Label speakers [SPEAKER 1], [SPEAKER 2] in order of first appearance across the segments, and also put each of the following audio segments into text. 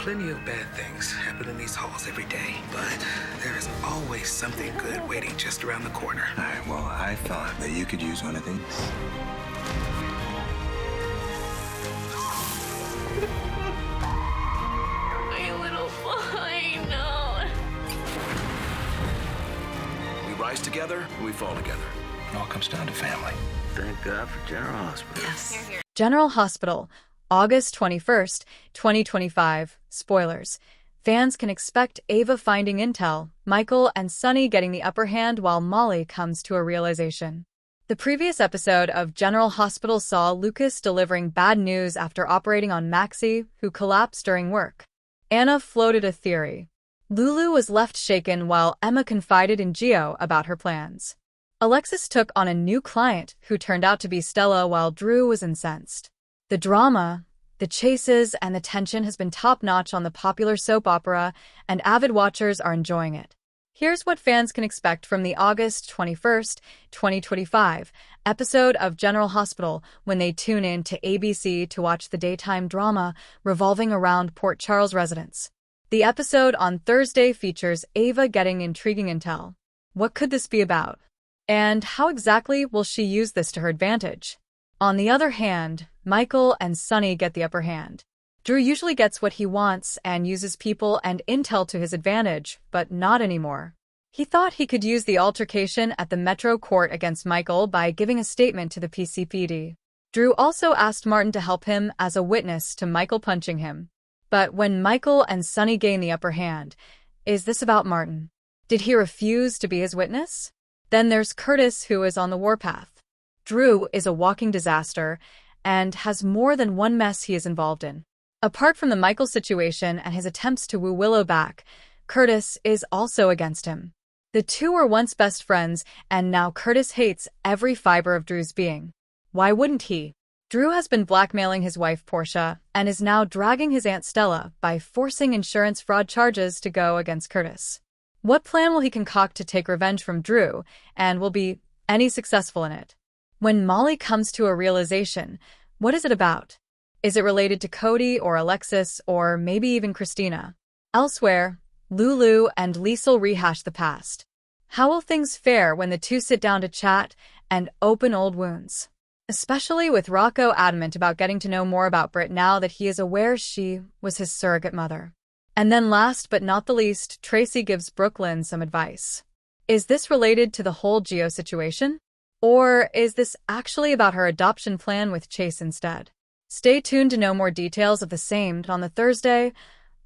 [SPEAKER 1] Plenty of bad things happen in these halls every day, but there is always something good waiting just around the corner.
[SPEAKER 2] All right, well, I thought that you could use one of these.
[SPEAKER 3] My little boy, no.
[SPEAKER 4] We rise together, we fall together.
[SPEAKER 2] It all comes down to family.
[SPEAKER 1] Thank God for General Hospital.
[SPEAKER 3] Yes. Here.
[SPEAKER 5] General Hospital, August 21st, 2025. Spoilers. Fans can expect Ava finding intel, Michael and Sonny getting the upper hand while Molly comes to a realization. The previous episode of General Hospital saw Lucas delivering bad news after operating on Maxie, who collapsed during work. Anna floated a theory. Lulu was left shaken while Emma confided in Gio about her plans. Alexis took on a new client who turned out to be Stella while Drew was incensed. The drama, the chases, and the tension has been top-notch on the popular soap opera, and avid watchers are enjoying it. Here's what fans can expect from the August 21st, 2025 episode of General Hospital when they tune in to ABC to watch the daytime drama revolving around Port Charles residents. The episode on Thursday features Ava getting intriguing intel. What could this be about? And how exactly will she use this to her advantage? On the other hand, Michael and Sonny get the upper hand. Drew usually gets what he wants and uses people and intel to his advantage, but not anymore. He thought he could use the altercation at the Metro Court against Michael by giving a statement to the PCPD. Drew also asked Martin to help him as a witness to Michael punching him. But when Michael and Sonny gain the upper hand, is this about Martin? Did he refuse to be his witness? Then there's Curtis, who is on the warpath. Drew is a walking disaster and has more than one mess he is involved in. Apart from the Michael situation and his attempts to woo Willow back, Curtis is also against him. The two were once best friends, and now Curtis hates every fiber of Drew's being. Why wouldn't he? Drew has been blackmailing his wife Portia and is now dragging his Aunt Stella by forcing insurance fraud charges to go against Curtis. What plan will he concoct to take revenge from Drew, and will be any successful in it? When Molly comes to a realization, what is it about? Is it related to Cody or Alexis or maybe even Christina? Elsewhere, Lulu and Liesl rehash the past. How will things fare when the two sit down to chat and open old wounds? Especially with Rocco adamant about getting to know more about Britt now that he is aware she was his surrogate mother. And then last but not the least, Tracy gives Brooklyn some advice. Is this related to the whole Gio situation? Or is this actually about her adoption plan with Chase instead? Stay tuned to know more details of the same on the Thursday,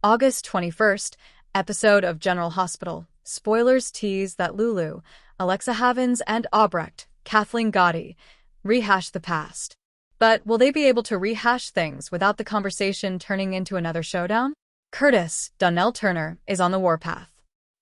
[SPEAKER 5] August 21st, episode of General Hospital. Spoilers tease that Lulu, Alexa Havens, and Albrecht, Kathleen Gotti, rehash the past. But will they be able to rehash things without the conversation turning into another showdown? Curtis, Donnell Turner, is on the warpath.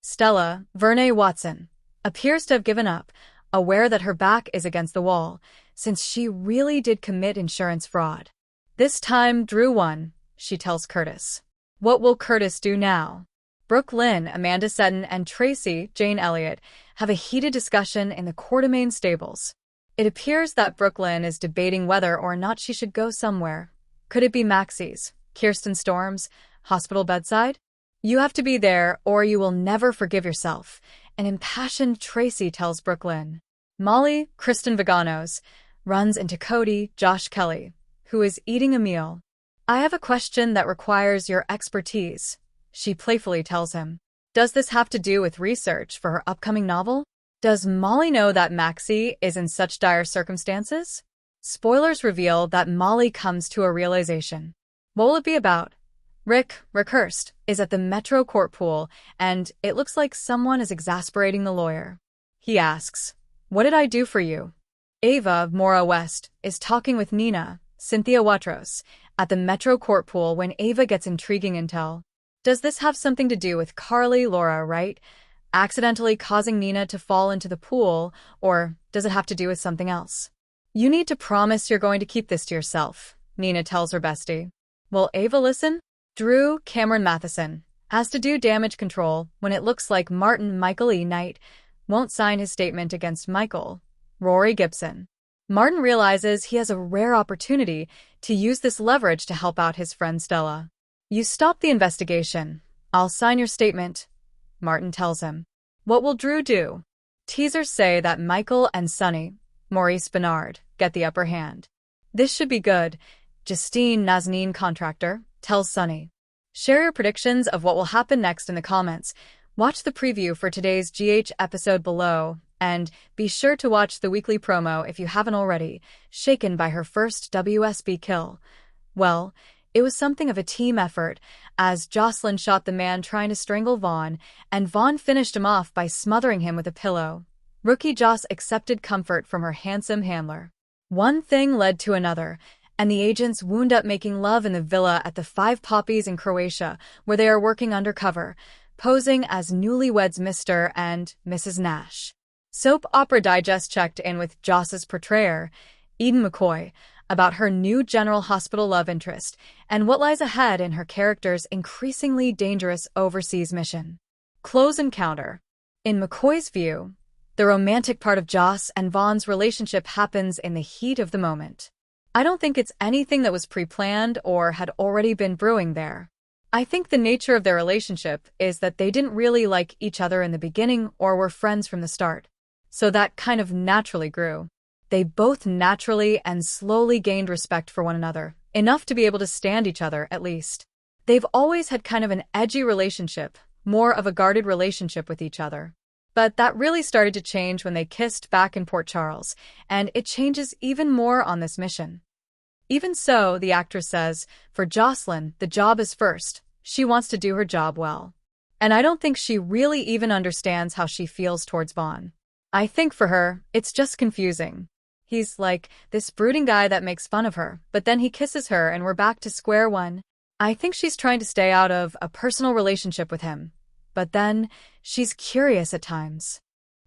[SPEAKER 5] Stella, Vernee Watson, appears to have given up, aware that her back is against the wall, since she really did commit insurance fraud. This time, Drew won, she tells Curtis. What will Curtis do now? Brooklyn, Amanda Seton, and Tracy, Jane Elliott, have a heated discussion in the Quartermain stables. It appears that Brooklyn is debating whether or not she should go somewhere. Could it be Maxie's, Kirsten Storm's, hospital bedside? You have to be there or you will never forgive yourself, an impassioned Tracy tells Brooklyn. Molly, Kristen Vaganos, runs into Cody, Josh Kelly, who is eating a meal. I have a question that requires your expertise, she playfully tells him. Does this have to do with research for her upcoming novel? Does Molly know that Maxie is in such dire circumstances? Spoilers reveal that Molly comes to a realization. What will it be about? Rick Hurst, is at the Metro Court pool, and it looks like someone is exasperating the lawyer. He asks, "What did I do for you?" Ava, Maura West, is talking with Nina, Cynthia Watros, at the Metro Court pool when Ava gets intriguing intel. Does this have something to do with Carly Laura Wright accidentally causing Nina to fall into the pool, or does it have to do with something else? You need to promise you're going to keep this to yourself, Nina tells her bestie. Will Ava listen? Drew Cameron Matheson has to do damage control when it looks like Michael E. Knight won't sign his statement against Michael. Rory Gibson. Martin realizes he has a rare opportunity to use this leverage to help out his friend Stella. You stop the investigation. I'll sign your statement, Martin tells him. What will Drew do? Teasers say that Michael and Sonny, Maurice Bernard, get the upper hand. This should be good, Justine Nazanin contractor, tells Sonny. Share your predictions of what will happen next in the comments. Watch the preview for today's GH episode below, and be sure to watch the weekly promo if you haven't already, shaken by her first WSB kill. Well, it was something of a team effort, as Josslyn shot the man trying to strangle Vaughn, and Vaughn finished him off by smothering him with a pillow. Rookie Joss accepted comfort from her handsome handler. One thing led to another, and the agents wound up making love in the villa at the Five Poppies in Croatia, where they are working undercover, posing as newlyweds Mr. and Mrs. Nash. Soap Opera Digest checked in with Joss's portrayer, Eden McCoy, about her new General Hospital love interest and what lies ahead in her character's increasingly dangerous overseas mission. Close encounter. In McCoy's view, the romantic part of Joss and Vaughn's relationship happens in the heat of the moment. I don't think it's anything that was pre-planned or had already been brewing there. I think the nature of their relationship is that they didn't really like each other in the beginning or were friends from the start. So that kind of naturally grew. They both naturally and slowly gained respect for one another, enough to be able to stand each other, at least. They've always had kind of an edgy relationship, more of a guarded relationship with each other. But that really started to change when they kissed back in Port Charles, and it changes even more on this mission. Even so, the actress says, for Josslyn, the job is first. She wants to do her job well. And I don't think she really even understands how she feels towards Vaughn. I think for her, it's just confusing. He's like this brooding guy that makes fun of her, but then he kisses her and we're back to square one. I think she's trying to stay out of a personal relationship with him. But then, she's curious at times.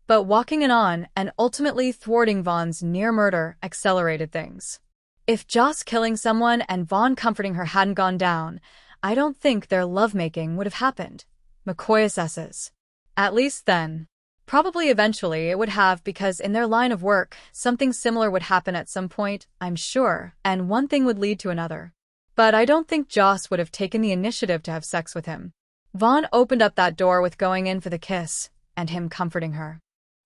[SPEAKER 5] But walking in on and ultimately thwarting Vaughn's near murder accelerated things. If Joss killing someone and Vaughn comforting her hadn't gone down, I don't think their lovemaking would have happened, McCoy assesses. At least then. Probably eventually it would have, because in their line of work, something similar would happen at some point, I'm sure, and one thing would lead to another. But I don't think Joss would have taken the initiative to have sex with him. Vaughn opened up that door with going in for the kiss, and him comforting her.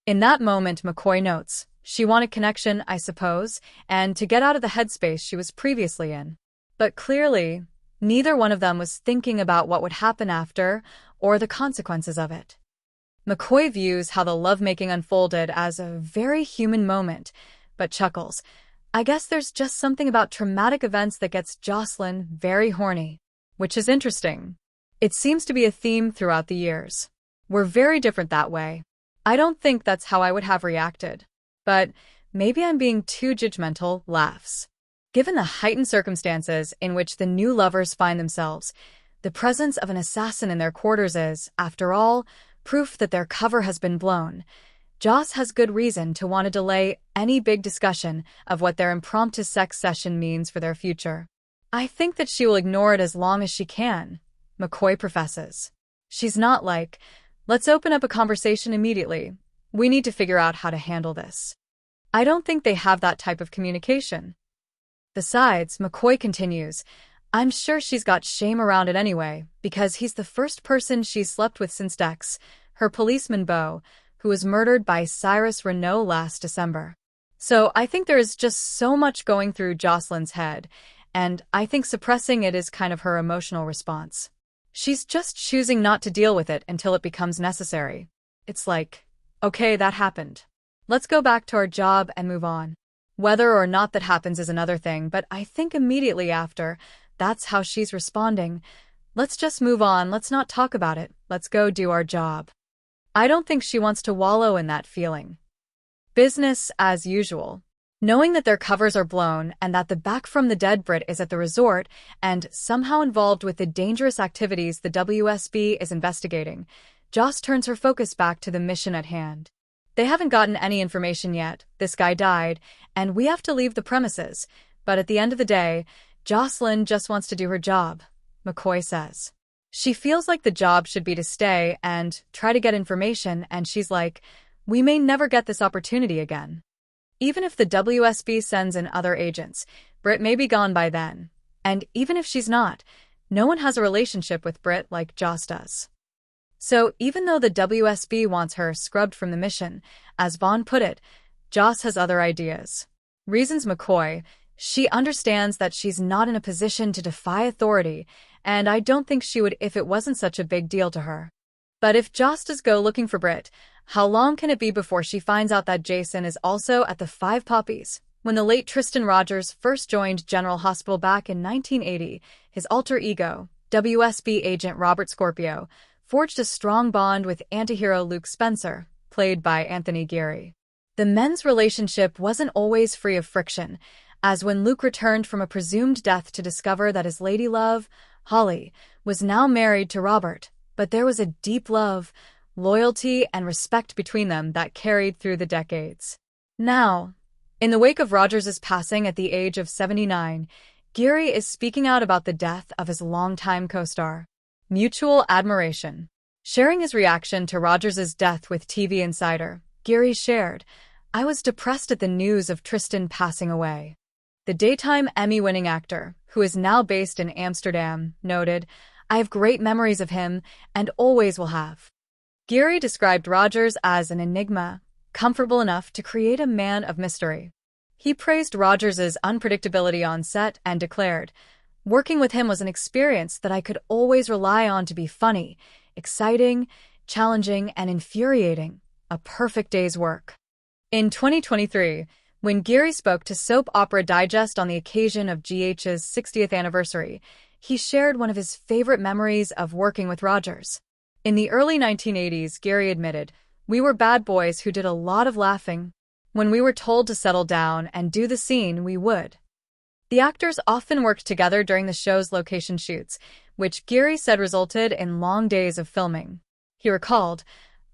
[SPEAKER 5] In that moment, McCoy notes, she wanted connection, I suppose, and to get out of the headspace she was previously in. But clearly, neither one of them was thinking about what would happen after, or the consequences of it. McCoy views how the lovemaking unfolded as a very human moment, but chuckles. I guess there's just something about traumatic events that gets Josslyn very horny, which is interesting. It seems to be a theme throughout the years. We're very different that way. I don't think that's how I would have reacted. But maybe I'm being too judgmental, laughs. Given the heightened circumstances in which the new lovers find themselves, the presence of an assassin in their quarters is, after all, proof that their cover has been blown. Joss has good reason to want to delay any big discussion of what their impromptu sex session means for their future. I think that she will ignore it as long as she can, McCoy professes. She's not like, let's open up a conversation immediately. We need to figure out how to handle this. I don't think they have that type of communication. Besides, McCoy continues, I'm sure she's got shame around it anyway, because he's the first person she's slept with since Dex, her policeman beau, who was murdered by Cyrus Renault last December. So I think there is just so much going through Josslyn's head, and I think suppressing it is kind of her emotional response. She's just choosing not to deal with it until it becomes necessary. It's like, okay, that happened. Let's go back to our job and move on. Whether or not that happens is another thing, but I think immediately after, that's how she's responding. Let's just move on, let's not talk about it, let's go do our job. I don't think she wants to wallow in that feeling. Business as usual. Knowing that their covers are blown and that the back from the dead Britt is at the resort and somehow involved with the dangerous activities the WSB is investigating, Joss turns her focus back to the mission at hand. They haven't gotten any information yet, this guy died, and we have to leave the premises, but at the end of the day, Josslyn just wants to do her job, McCoy says. She feels like the job should be to stay and try to get information, and she's like, we may never get this opportunity again. Even if the WSB sends in other agents, Britt may be gone by then. And even if she's not, No one has a relationship with Britt like Joss does. So even though the WSB wants her scrubbed from the mission, as Vaughn put it, Joss has other ideas. Reasons McCoy, she understands that she's not in a position to defy authority, and I don't think she would if it wasn't such a big deal to her. But if Joss does go looking for Britt, how long can it be before she finds out that Jason is also at the Five Poppies? When the late Tristan Rogers first joined General Hospital back in 1980, his alter ego, WSB agent Robert Scorpio, forged a strong bond with antihero Luke Spencer, played by Anthony Geary. The men's relationship wasn't always free of friction, as when Luke returned from a presumed death to discover that his lady love, Holly, was now married to Robert, but there was a deep love, loyalty, and respect between them that carried through the decades. Now, in the wake of Rogers' passing at the age of 79, Geary is speaking out about the death of his longtime co-star. Mutual admiration. Sharing his reaction to Rogers' death with TV Insider, Geary shared, "I was depressed at the news of Tristan passing away." The daytime Emmy-winning actor, who is now based in Amsterdam, noted, "I have great memories of him and always will have." Geary described Rogers as an enigma, comfortable enough to create a man of mystery. He praised Rogers' unpredictability on set and declared, "Working with him was an experience that I could always rely on to be funny, exciting, challenging, and infuriating. A perfect day's work." In 2023, when Geary spoke to Soap Opera Digest on the occasion of GH's 60th anniversary, he shared one of his favorite memories of working with Rogers. In the early 1980s, Geary admitted, "We were bad boys who did a lot of laughing. When we were told to settle down and do the scene, we would." The actors often worked together during the show's location shoots, which Geary said resulted in long days of filming. He recalled,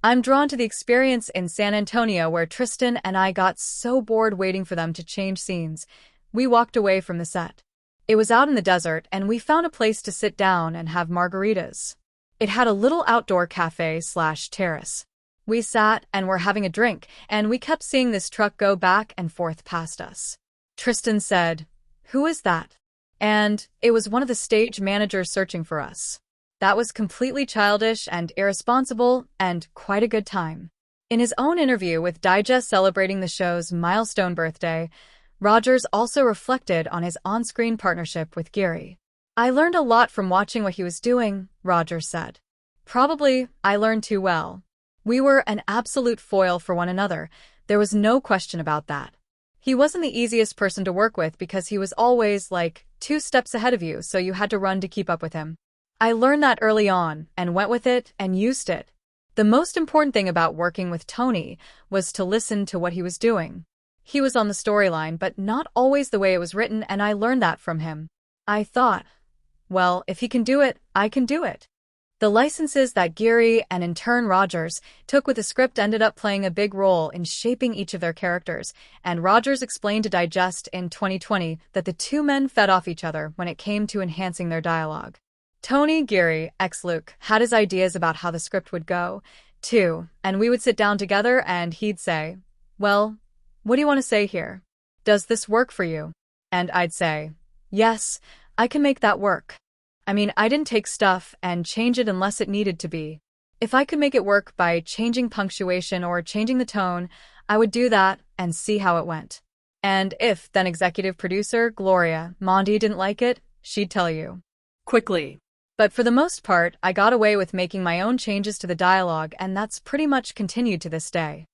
[SPEAKER 5] "I'm drawn to the experience in San Antonio where Tristan and I got so bored waiting for them to change scenes. We walked away from the set. It was out in the desert and we found a place to sit down and have margaritas. It had a little outdoor cafe/terrace. We sat and were having a drink, and we kept seeing this truck go back and forth past us. Tristan said, 'Who is that?' And it was one of the stage managers searching for us. That was completely childish and irresponsible and quite a good time." In his own interview with Digest celebrating the show's milestone birthday, Rogers also reflected on his on-screen partnership with Geary. "I learned a lot from watching what he was doing," Rogers said. "Probably, I learned too well. We were an absolute foil for one another. There was no question about that. He wasn't the easiest person to work with because he was always, like, 2 steps ahead of you, so you had to run to keep up with him. I learned that early on and went with it and used it. The most important thing about working with Tony was to listen to what he was doing. He was on the storyline, but not always the way it was written, and I learned that from him. I thought, well, if he can do it, I can do it." The licenses that Geary and in turn Rogers took with the script ended up playing a big role in shaping each of their characters, and Rogers explained to Digest in 2020 that the two men fed off each other when it came to enhancing their dialogue. Tony Geary, ex-Luke, had his ideas about how the script would go, too, and we would sit down together and he'd say, "Well, what do you want to say here? Does this work for you?" And I'd say, "Yes, I can make that work." I mean, I didn't take stuff and change it unless it needed to be. If I could make it work by changing punctuation or changing the tone, I would do that and see how it went. And if then executive producer Gloria Mondi didn't like it, she'd tell you. Quickly. But for the most part, I got away with making my own changes to the dialogue, and that's pretty much continued to this day.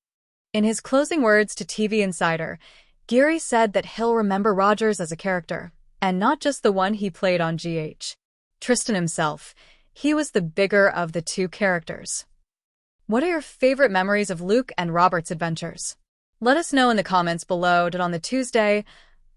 [SPEAKER 5] In his closing words to TV Insider, Geary said that he'll remember Rogers as a character, and not just the one he played on GH. Tristan himself, he was the bigger of the two characters. What are your favorite memories of Luke and Robert's adventures? Let us know in the comments below. On the Tuesday,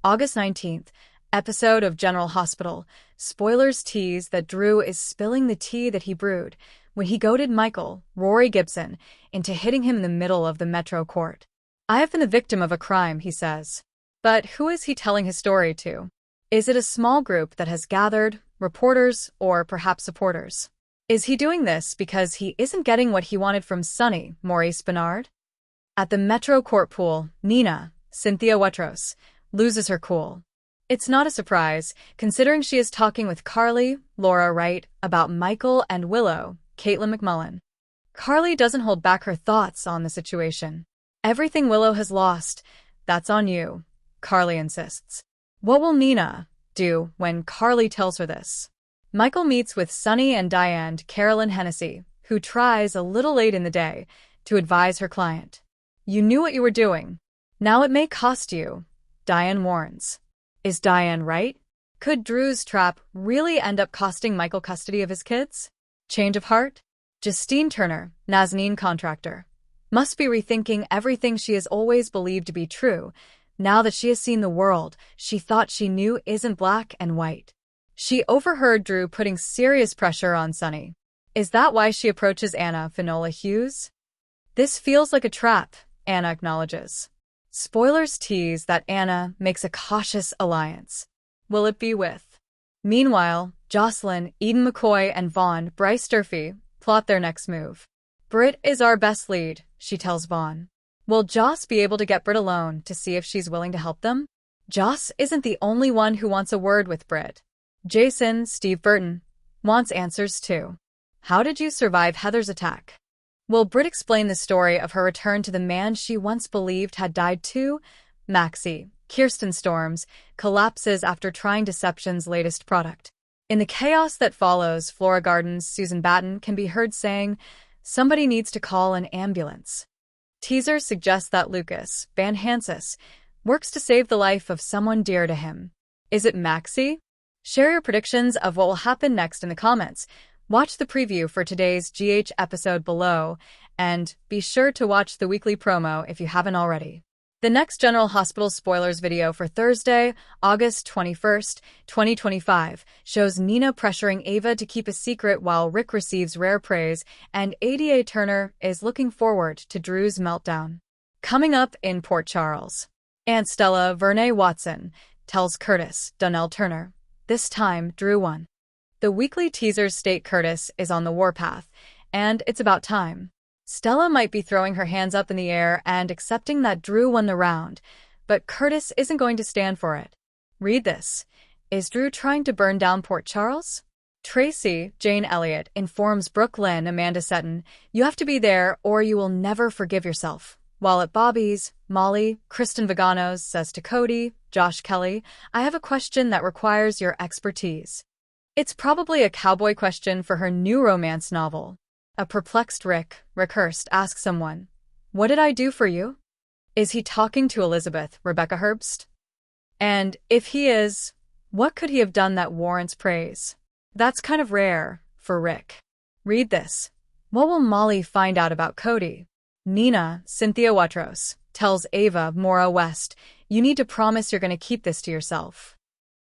[SPEAKER 5] August 19th, episode of General Hospital, spoilers tease that Drew is spilling the tea that he brewed when he goaded Michael, Rory Gibson, into hitting him in the middle of the Metro court. "I have been the victim of a crime," he says. But who is he telling his story to? Is it a small group that has gathered, reporters, or perhaps supporters? Is he doing this because he isn't getting what he wanted from Sonny, Maurice Bernard? At the Metro court pool, Nina, Cynthia Wetros, loses her cool. It's not a surprise, considering she is talking with Carly, Laura Wright, about Michael and Willow, Caitlin McMullen. Carly doesn't hold back her thoughts on the situation. Everything Willow has lost, that's on you, Carly insists. What will Nina do when Carly tells her this? Michael meets with Sunny and Diane Carolyn Hennessy, who tries a little late in the day to advise her client. You knew what you were doing. Now it may cost you, Diane warns. Is Diane right? Could Drew's trap really end up costing Michael custody of his kids? Change of heart? Justine Turner, Nazanin contractor, must be rethinking everything she has always believed to be true. Now that she has seen the world she thought she knew isn't black and white. She overheard Drew putting serious pressure on Sunny. Is that why she approaches Anna Finola Hughes? This feels like a trap, Anna acknowledges. Spoilers tease that Anna makes a cautious alliance. Will it be with? Meanwhile, Josslyn, Eden McCoy, and Vaughn, Bryce Durfee, plot their next move. Britt is our best lead, she tells Vaughn. Will Joss be able to get Britt alone to see if she's willing to help them? Joss isn't the only one who wants a word with Britt. Jason, Steve Burton, wants answers too. How did you survive Heather's attack? Will Britt explain the story of her return to the man she once believed had died too? Maxie, Kirsten Storms, collapses after trying Deception's latest product. In the chaos that follows, Flora Gardens' Susan Batten can be heard saying, "Somebody needs to call an ambulance." Teasers suggest that Lucas Van Hansis works to save the life of someone dear to him. Is it Maxie? Share your predictions of what will happen next in the comments. Watch the preview for today's GH episode below, and be sure to watch the weekly promo if you haven't already. The next General Hospital spoilers video for Thursday, August 21st, 2025, shows Nina pressuring Ava to keep a secret while Rick receives rare praise, and Ada Turner is looking forward to Drew's meltdown. Coming up in Port Charles, Aunt Stella Vernay Watson tells Curtis Donnell Turner, this time Drew won. The weekly teasers state Curtis is on the warpath, and it's about time. Stella might be throwing her hands up in the air and accepting that Drew won the round, but Curtis isn't going to stand for it. Read this. Is Drew trying to burn down Port Charles? Tracy, Jane Elliott, informs Brooke Lynn Amanda Seton, you have to be there or you will never forgive yourself. While at Bobby's, Molly, Kristen Vaganos, says to Cody, Josh Kelly, I have a question that requires your expertise. It's probably a cowboy question for her new romance novel. A perplexed Rick Hurst asks someone, what did I do for you? Is he talking to Elizabeth Rebecca Herbst? And if he is, what could he have done that warrants praise? That's kind of rare for Rick. Read this. What will Molly find out about Cody? Nina, Cynthia Watros, tells Ava Mora West, you need to promise you're going to keep this to yourself.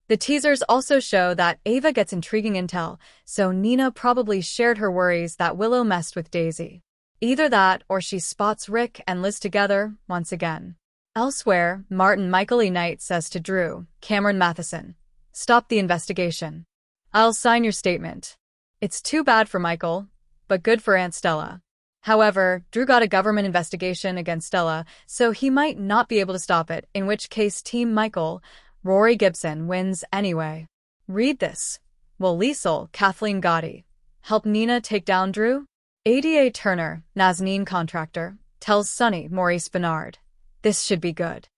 [SPEAKER 5] The teasers also show that Ava gets intriguing intel, so Nina probably shared her worries that Willow messed with Daisy. Either that or she spots Rick and Liz together once again. Elsewhere, Martin Michael E. Knight says to Drew, Cameron Matheson, stop the investigation. I'll sign your statement. It's too bad for Michael, but good for Aunt Stella. However, Drew got a government investigation against Stella, so he might not be able to stop it, in which case Team Michael, Rory Gibson, wins anyway. Read this. Will Liesel, Kathleen Gotti, help Nina take down Drew? Ada Turner, Nazanin contractor, tells Sunny Maurice Bernard, this should be good.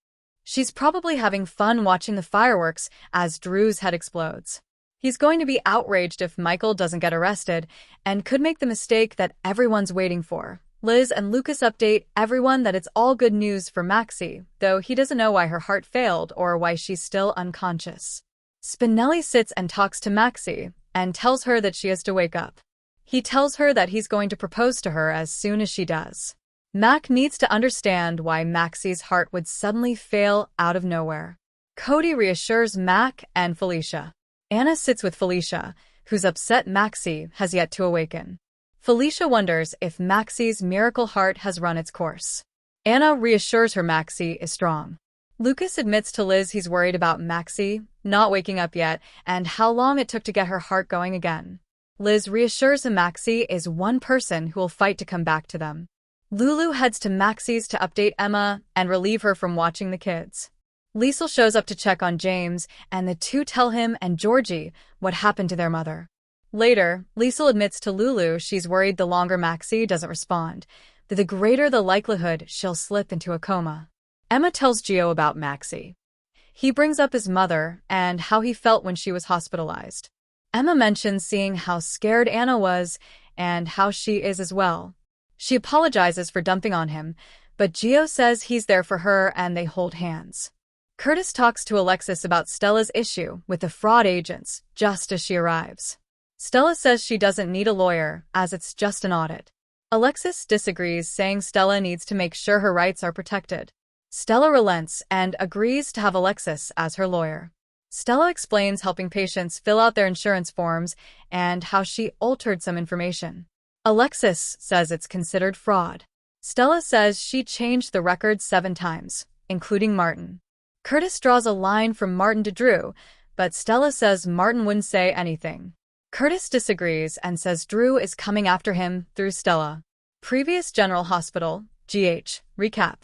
[SPEAKER 5] She's probably having fun watching the fireworks as Drew's head explodes. He's going to be outraged if Michael doesn't get arrested, and could make the mistake that everyone's waiting for. Liz and Lucas update everyone that it's all good news for Maxie, though he doesn't know why her heart failed or why she's still unconscious. Spinelli sits and talks to Maxie, and tells her that she has to wake up. He tells her that he's going to propose to her as soon as she does. Mac needs to understand why Maxie's heart would suddenly fail out of nowhere. Cody reassures Mac and Felicia. Anna sits with Felicia, who's upset Maxie has yet to awaken. Felicia wonders if Maxie's miracle heart has run its course. Anna reassures her Maxie is strong. Lucas admits to Liz he's worried about Maxie not waking up yet and how long it took to get her heart going again. Liz reassures him Maxie is one person who will fight to come back to them. Lulu heads to Maxie's to update Emma and relieve her from watching the kids. Liesl shows up to check on James, and the two tell him and Georgie what happened to their mother. Later, Liesl admits to Lulu she's worried the longer Maxie doesn't respond, that the greater the likelihood she'll slip into a coma. Emma tells Gio about Maxie. He brings up his mother and how he felt when she was hospitalized. Emma mentions seeing how scared Anna was and how she is as well. She apologizes for dumping on him, but Gio says he's there for her and they hold hands. Curtis talks to Alexis about Stella's issue with the fraud agents just as she arrives. Stella says she doesn't need a lawyer, as it's just an audit. Alexis disagrees, saying Stella needs to make sure her rights are protected. Stella relents and agrees to have Alexis as her lawyer. Stella explains helping patients fill out their insurance forms and how she altered some information. Alexis says it's considered fraud. Stella says she changed the records 7 times, including Martin. Curtis draws a line from Martin to Drew, but Stella says Martin wouldn't say anything. Curtis disagrees and says Drew is coming after him through Stella. Previous General Hospital, GH, recap.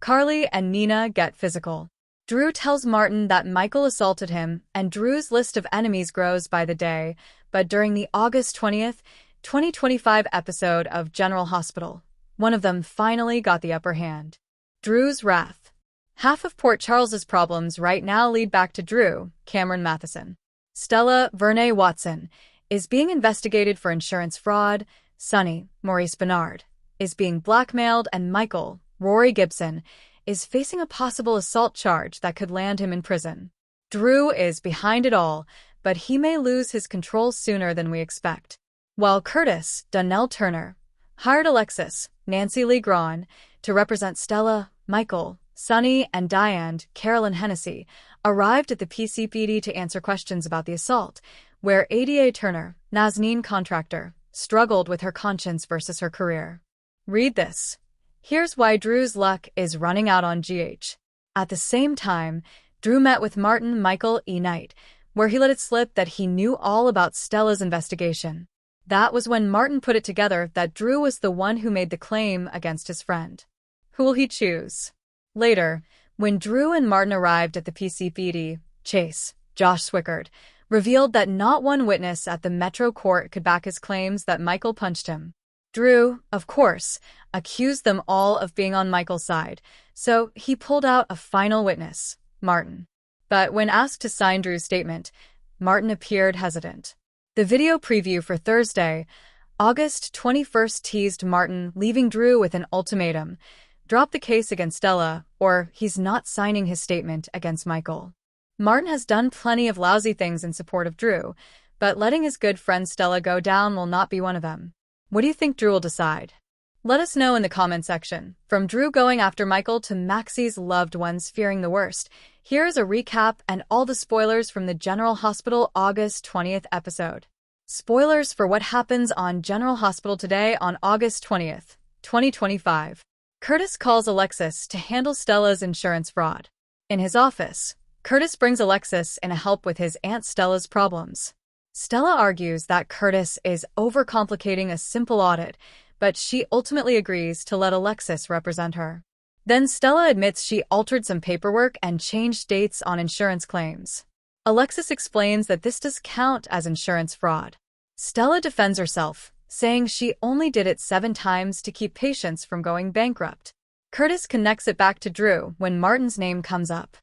[SPEAKER 5] Carly and Nina get physical. Drew tells Martin that Michael assaulted him, and Drew's list of enemies grows by the day, but during the August 20th, 2025 episode of General Hospital, one of them finally got the upper hand. Drew's wrath. Half of Port Charles's problems right now lead back to Drew, Cameron Matheson. Stella, Vernay Watson, is being investigated for insurance fraud. Sonny, Maurice Bernard, is being blackmailed, and Michael, Rory Gibson, is facing a possible assault charge that could land him in prison. Drew is behind it all, but he may lose his control sooner than we expect. While Curtis, Donnell Turner, hired Alexis, Nancy Lee Grawn, to represent Stella, Michael, Sonny, and Diane, Carolyn Hennessy, arrived at the PCPD to answer questions about the assault, where ADA Turner, Nazneen contractor, struggled with her conscience versus her career. Read this. Here's why Drew's luck is running out on GH. At the same time, Drew met with Martin Michael E. Knight, where he let it slip that he knew all about Stella's investigation. That was when Martin put it together that Drew was the one who made the claim against his friend. Who will he choose? Later, when Drew and Martin arrived at the PCPD, Chase, Josh Swickard, revealed that not one witness at the Metro Court could back his claims that Michael punched him. Drew, of course, accused them all of being on Michael's side, so he pulled out a final witness, Martin. But when asked to sign Drew's statement, Martin appeared hesitant. The video preview for Thursday, August 21st teased Martin leaving Drew with an ultimatum: drop the case against Stella, or he's not signing his statement against Michael. Martin has done plenty of lousy things in support of Drew, but letting his good friend Stella go down will not be one of them. What do you think Drew will decide? Let us know in the comment section. From Drew going after Michael to Maxie's loved ones fearing the worst, here is a recap and all the spoilers from the General Hospital August 20th episode. Spoilers for what happens on General Hospital today on August 20th, 2025. Curtis calls Alexis to handle Stella's insurance fraud. In his office, Curtis brings Alexis in to help with his Aunt Stella's problems. Stella argues that Curtis is overcomplicating a simple audit, but she ultimately agrees to let Alexis represent her. Then Stella admits she altered some paperwork and changed dates on insurance claims. Alexis explains that this does count as insurance fraud. Stella defends herself, saying she only did it 7 times to keep patients from going bankrupt. Curtis connects it back to Drew when Martin's name comes up.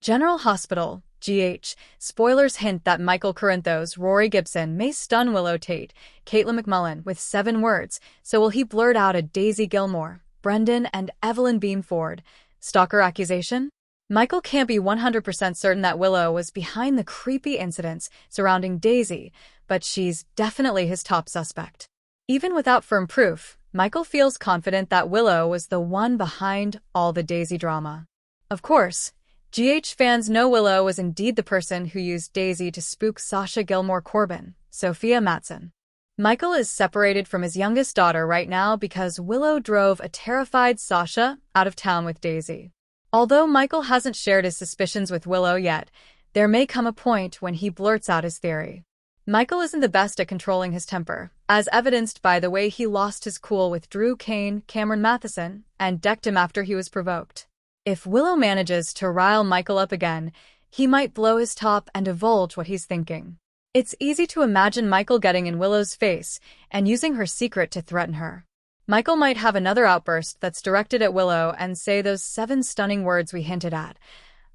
[SPEAKER 5] General Hospital, GH, spoilers hint that Michael Corinthos, Rory Gibson, may stun Willow Tate, Caitlin McMullen, with 7 words, so will he blurt out a Daisy Gilmore, Brendan, and Evelyn Beamford stalker accusation? Michael can't be 100% certain that Willow was behind the creepy incidents surrounding Daisy, but she's definitely his top suspect. Even without firm proof, Michael feels confident that Willow was the one behind all the Daisy drama. Of course, GH fans know Willow was indeed the person who used Daisy to spook Sasha Gilmore Corbin, Sophia Matson. Michael is separated from his youngest daughter right now because Willow drove a terrified Sasha out of town with Daisy. Although Michael hasn't shared his suspicions with Willow yet, there may come a point when he blurts out his theory. Michael isn't the best at controlling his temper, as evidenced by the way he lost his cool with Drew Kane, Cameron Matheson, and decked him after he was provoked. If Willow manages to rile Michael up again, he might blow his top and divulge what he's thinking. It's easy to imagine Michael getting in Willow's face and using her secret to threaten her. Michael might have another outburst that's directed at Willow and say those 7 stunning words we hinted at.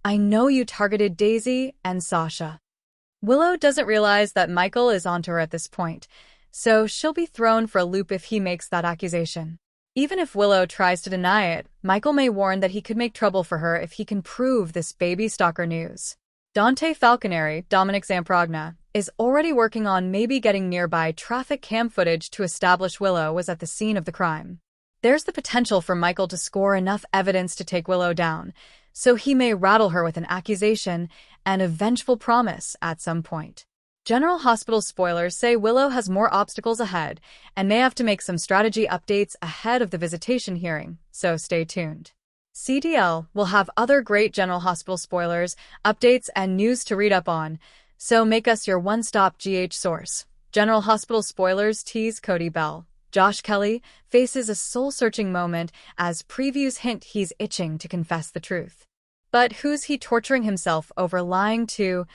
[SPEAKER 5] I know you targeted Daisy and Sasha. Willow doesn't realize that Michael is onto her at this point, so she'll be thrown for a loop if he makes that accusation. Even if Willow tries to deny it, Michael may warn that he could make trouble for her if he can prove this baby stalker news. Dante Falconeri, Dominic Zamprogna, is already working on maybe getting nearby traffic cam footage to establish Willow was at the scene of the crime. There's the potential for Michael to score enough evidence to take Willow down, so he may rattle her with an accusation and a vengeful promise at some point. General Hospital spoilers say Willow has more obstacles ahead and may have to make some strategy updates ahead of the visitation hearing, so stay tuned. CTL will have other great General Hospital spoilers, updates, and news to read up on, so make us your one-stop GH source. General Hospital spoilers tease Cody Bell. Josh Kelly faces a soul-searching moment as previews hint he's itching to confess the truth. But who's he torturing himself over lying to?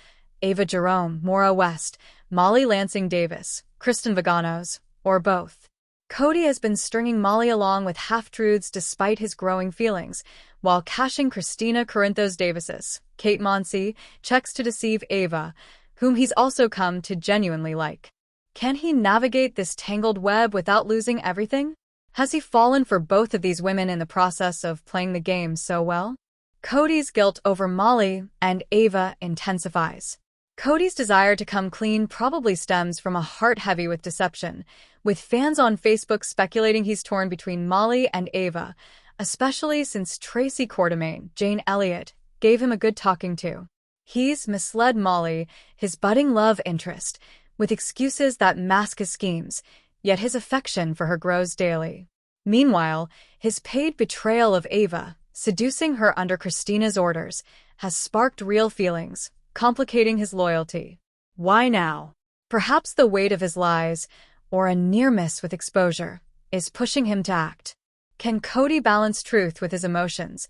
[SPEAKER 5] Ava Jerome, Maura West, Molly Lansing Davis, Kristen Vaganos, or both? Cody has been stringing Molly along with half-truths despite his growing feelings, while cashing Christina Corinthos Davis's, Kate Monsey, checks to deceive Ava, whom he's also come to genuinely like. Can he navigate this tangled web without losing everything? Has he fallen for both of these women in the process of playing the game so well? Cody's guilt over Molly and Ava intensifies. Cody's desire to come clean probably stems from a heart heavy with deception, with fans on Facebook speculating he's torn between Molly and Ava, especially since Tracy Quartermaine, Jane Elliott, gave him a good talking to. He's misled Molly, his budding love interest, with excuses that mask his schemes, yet his affection for her grows daily. Meanwhile, his paid betrayal of Ava, seducing her under Christina's orders, has sparked real feelings, complicating his loyalty. Why now? Perhaps the weight of his lies, or a near miss with exposure, is pushing him to act. Can Cody balance truth with his emotions,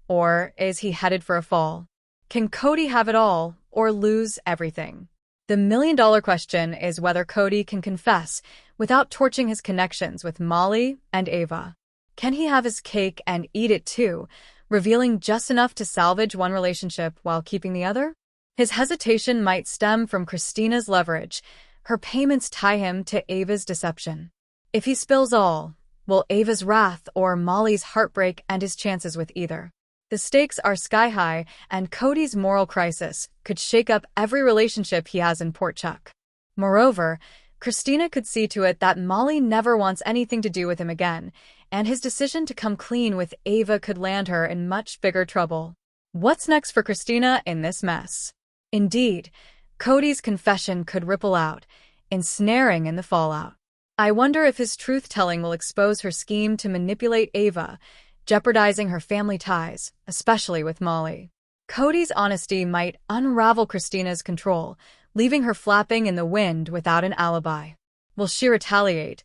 [SPEAKER 5] or is he headed for a fall? Can Cody have it all, or lose everything? The million-dollar question is whether Cody can confess without torching his connections with Molly and Ava. Can he have his cake and eat it too, revealing just enough to salvage one relationship while keeping the other? His hesitation might stem from Christina's leverage. Her payments tie him to Ava's deception. If he spills all, will Ava's wrath or Molly's heartbreak end his chances with either? The stakes are sky high, and Cody's moral crisis could shake up every relationship he has in Port Chuck. Moreover, Christina could see to it that Molly never wants anything to do with him again, and his decision to come clean with Ava could land her in much bigger trouble. What's next for Christina in this mess? Indeed, Cody's confession could ripple out, ensnaring in the fallout. I wonder if his truth-telling will expose her scheme to manipulate Ava, jeopardizing her family ties, especially with Molly. Cody's honesty might unravel Christina's control, leaving her flapping in the wind without an alibi. Will she retaliate,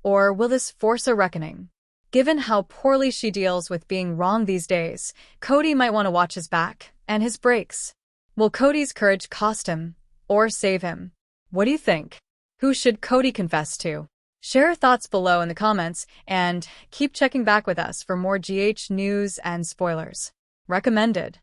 [SPEAKER 5] or will this force a reckoning? Given how poorly she deals with being wrong these days, Cody might want to watch his back and his brakes. Will Cody's courage cost him, or save him? What do you think? Who should Cody confess to? Share your thoughts below in the comments, and keep checking back with us for more GH news and spoilers. Recommended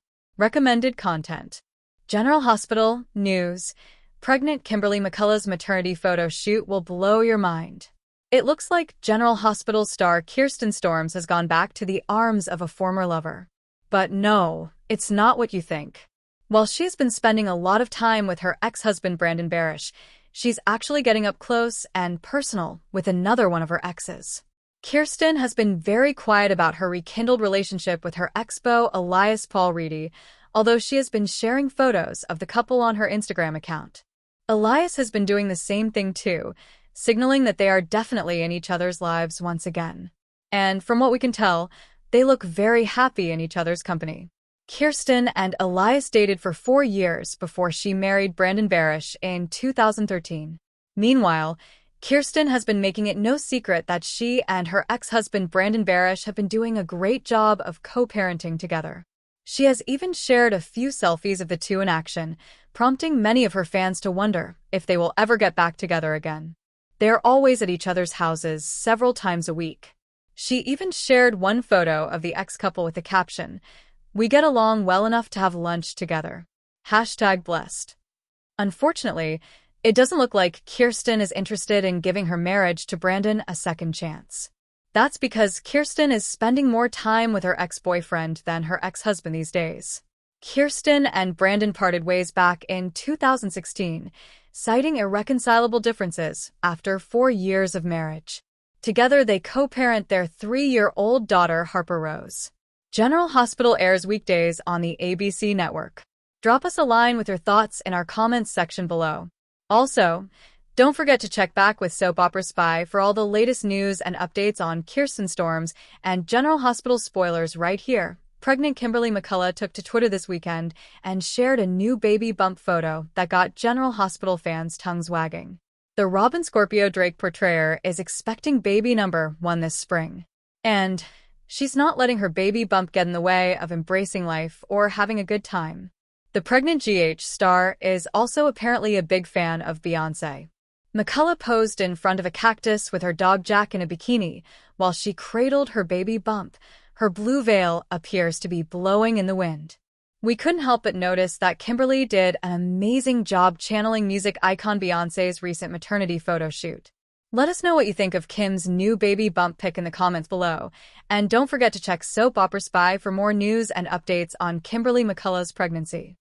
[SPEAKER 5] content. General Hospital news. Pregnant Kimberly McCullough's maternity photo shoot will blow your mind. It looks like General Hospital star Kirsten Storms has gone back to the arms of a former lover. But no, it's not what you think. While she's been spending a lot of time with her ex-husband Brandon Barish, she's actually getting up close and personal with another one of her exes. Kirsten has been very quiet about her rekindled relationship with her ex-beau Elias Paul Reedy, although she has been sharing photos of the couple on her Instagram account. Elias has been doing the same thing too, signaling that they are definitely in each other's lives once again. And from what we can tell, they look very happy in each other's company. Kirsten and Elias dated for 4 years before she married Brandon Barish in 2013. Meanwhile, Kirsten has been making it no secret that she and her ex-husband Brandon Barish have been doing a great job of co-parenting together. She has even shared a few selfies of the two in action, prompting many of her fans to wonder if they will ever get back together again. They are always at each other's houses several times a week. She even shared one photo of the ex-couple with the caption, "We get along well enough to have lunch together. #blessed." Unfortunately, it doesn't look like Kirsten is interested in giving her marriage to Brandon a second chance. That's because Kirsten is spending more time with her ex-boyfriend than her ex-husband these days. Kirsten and Brandon parted ways back in 2016, citing irreconcilable differences after 4 years of marriage. Together, they co-parent their 3-year-old daughter, Harper Rose. General Hospital airs weekdays on the ABC network. Drop us a line with your thoughts in our comments section below. Also, don't forget to check back with Soap Opera Spy for all the latest news and updates on Kirsten Storms and General Hospital spoilers right here. Pregnant Kimberly McCullough took to Twitter this weekend and shared a new baby bump photo that got General Hospital fans' tongues wagging. The Robin Scorpio Drake portrayer is expecting baby number 1 this spring. And she's not letting her baby bump get in the way of embracing life or having a good time. The pregnant GH star is also apparently a big fan of Beyoncé. McCullough posed in front of a cactus with her dog Jack in a bikini while she cradled her baby bump. Her blue veil appears to be blowing in the wind. We couldn't help but notice that Kimberly did an amazing job channeling music icon Beyoncé's recent maternity photo shoot. Let us know what you think of Kim's new baby bump pic in the comments below, and don't forget to check Soap Opera Spy for more news and updates on Kimberly McCullough's pregnancy.